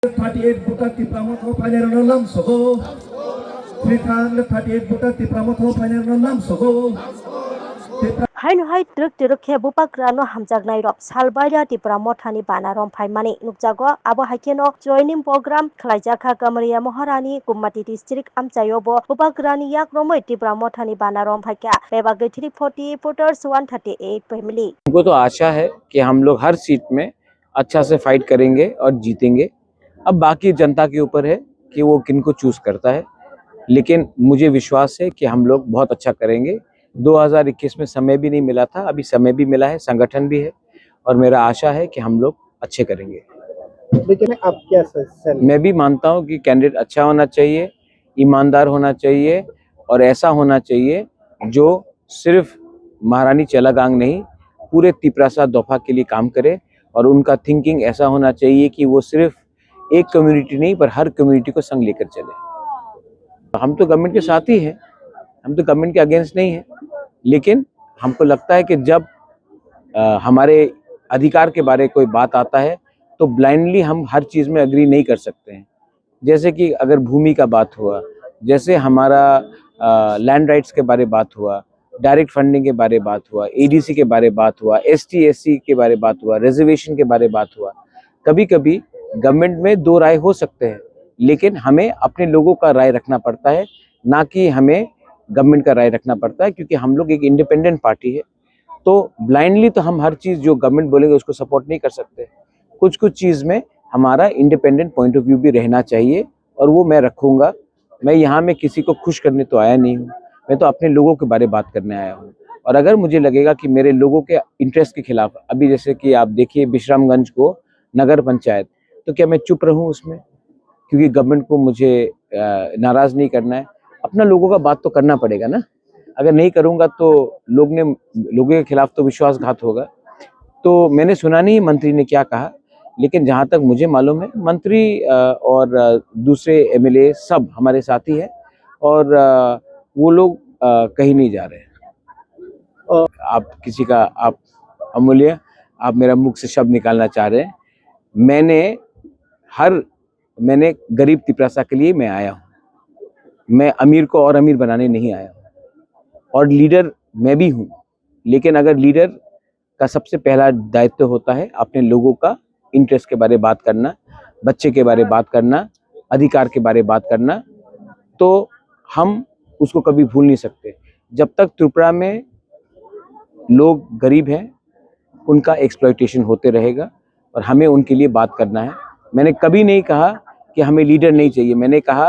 38 buta ti pramoto final lam sogo 338 buta ti pramoto final lam sogo hainu hai truk tiruk ke bupak rano hamjagnai rok salbaida ti pramothani banarom phaimani nukjago abo haikeno joining program khlaijaka kamariya moharani kumati district amchayobo bupak rani yak romoi ti pramothani banarom phaikya bebagri 340 voters 138 family हमको तो आशा है कि हम लोग हर seat में अच्छा से fight करेंगे और जीतेंगे। अब बाकी जनता के ऊपर है कि वो किनको चूज करता है, लेकिन मुझे विश्वास है कि हम लोग बहुत अच्छा करेंगे। 2021 में समय भी नहीं मिला था, अभी समय भी मिला है, संगठन भी है और मेरा आशा है कि हम लोग अच्छे करेंगे। लेकिन आप क्या सजेशन? मैं भी मानता हूँ कि कैंडिडेट अच्छा होना चाहिए, ईमानदार होना चाहिए और ऐसा होना चाहिए जो सिर्फ महारानी चेलागांग नहीं, पूरे तिपरासा दफा के लिए काम करे और उनका थिंकिंग ऐसा होना चाहिए कि वो सिर्फ एक कम्युनिटी नहीं पर हर कम्युनिटी को संग लेकर चले। हम तो गवर्नमेंट के साथ ही हैं, हम तो गवर्नमेंट के अगेंस्ट नहीं हैं, लेकिन हमको लगता है कि जब हमारे अधिकार के बारे कोई बात आता है तो ब्लाइंडली हम हर चीज़ में अग्री नहीं कर सकते हैं। जैसे कि अगर भूमि का बात हुआ, जैसे हमारा लैंड राइट्स के बारे बात हुआ, डायरेक्ट फंडिंग के बारे बात हुआ, एडीसी के बारे बात हुआ, एसटी एससी के बारे बात हुआ, रिजर्वेशन के बारे बात हुआ, कभी कभी गवर्नमेंट में दो राय हो सकते हैं, लेकिन हमें अपने लोगों का राय रखना पड़ता है, ना कि हमें गवर्नमेंट का राय रखना पड़ता है, क्योंकि हम लोग एक इंडिपेंडेंट पार्टी है। तो ब्लाइंडली तो हम हर चीज़ जो गवर्नमेंट बोलेंगे उसको सपोर्ट नहीं कर सकते। कुछ कुछ चीज़ में हमारा इंडिपेंडेंट पॉइंट ऑफ व्यू भी रहना चाहिए और वो मैं रखूँगा। मैं यहाँ में किसी को खुश करने तो आया नहीं हूँ, मैं तो अपने लोगों के बारे बात करने आया हूँ। और अगर मुझे लगेगा कि मेरे लोगों के इंटरेस्ट के खिलाफ, अभी जैसे कि आप देखिए विश्रामगंज को नगर पंचायत, तो क्या मैं चुप रहूँ उसमें? क्योंकि गवर्नमेंट को मुझे नाराज़ नहीं करना है, अपना लोगों का बात तो करना पड़ेगा ना। अगर नहीं करूँगा तो लोगों के खिलाफ तो विश्वासघात होगा। तो मैंने सुना नहीं मंत्री ने क्या कहा, लेकिन जहाँ तक मुझे मालूम है मंत्री और दूसरे एमएलए सब हमारे साथी हैं और वो लोग कहीं नहीं जा रहे हैं। आप किसी का आप अमूल्य, आप मेरा मुख से शब्द निकालना चाह रहे हैं। मैंने गरीब तिपरासा के लिए मैं आया हूँ, मैं अमीर को और अमीर बनाने नहीं आया हूँ। और लीडर मैं भी हूँ, लेकिन अगर लीडर का सबसे पहला दायित्व होता है अपने लोगों का इंटरेस्ट के बारे में बात करना, बच्चे के बारे में बात करना, अधिकार के बारे में बात करना, तो हम उसको कभी भूल नहीं सकते। जब तक त्रिपुरा में लोग गरीब हैं उनका एक्सप्लॉयटेशन होते रहेगा और हमें उनके लिए बात करना है। मैंने कभी नहीं कहा कि हमें लीडर नहीं चाहिए, मैंने कहा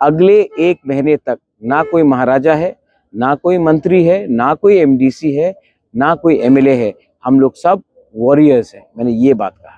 अगले 1 महीने तक ना कोई महाराजा है, ना कोई मंत्री है, ना कोई एमडीसी है, ना कोई एमएलए है, हम लोग सब वॉरियर्स हैं। मैंने ये बात कहा।